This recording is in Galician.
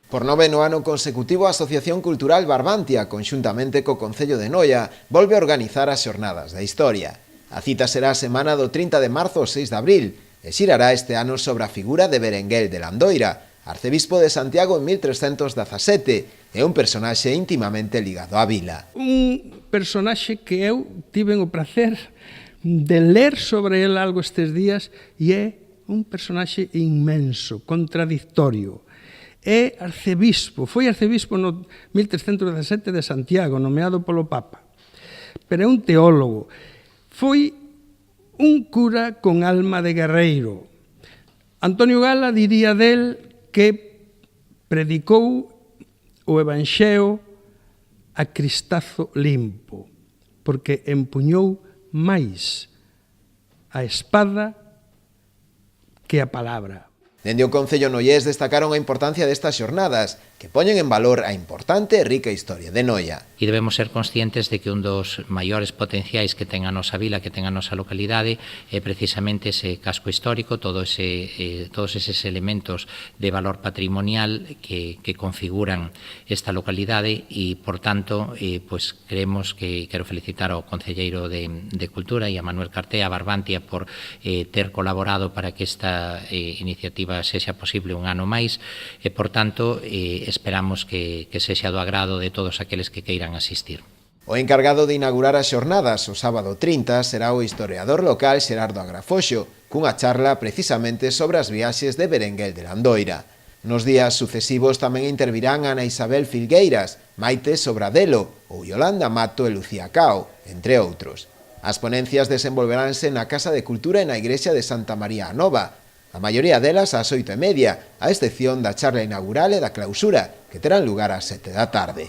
Por 9º ano consecutivo, a Asociación Cultural Barbantia, conxuntamente co Concello de Noia, volve a organizar as Xornadas da Historia. A cita será a semana do 30 de marzo ao 6 de abril e xirará este ano sobre a figura de Berenguel de Landoira, arcebispo de Santiago en 1317, e un personaxe íntimamente ligado á vila. Un personaxe que eu tiven o placer de ler sobre ele algo estes días e é un personaxe inmenso, contradictorio. É arcebispo, foi arcebispo no 1317 de Santiago, nomeado polo Papa, pero é un teólogo. Foi un cura con alma de guerreiro. Antonio Gala diría del que predicou o Evanxeo a cristazo limpo, porque empuñou máis a espada que a palabra. Dende o Concello noiés destacaron a importancia destas xornadas, que poñen en valor a importante e rica historia de Noia. E debemos ser conscientes de que un dos maiores potenciais que ten a nosa vila, que ten a nosa localidade, é precisamente ese casco histórico, todos eses elementos de valor patrimonial que configuran esta localidade e, por tanto, pues creemos que quero felicitar ao Concelleiro de Cultura e a Manuel Cartea, a Barbantia, por ter colaborado para que esta iniciativa sexa posible un ano máis e, por tanto, esperamos que sexa do agrado de todos aqueles que queiran asistir. O encargado de inaugurar as xornadas o sábado 30 será o historiador local Xerardo Agrafoxo, cunha charla precisamente sobre as viaxes de Berenguel de Landoira. Nos días sucesivos tamén intervirán Ana Isabel Filgueiras, Maite Sobradelo ou Yolanda Mato e Lucía Cao, entre outros. As ponencias desenvolveránse na Casa de Cultura e na Igrexa de Santa María a Nova, a maioría delas ás 8:30, a excepción da charla inaugural e da clausura, que terán lugar ás 7 da tarde.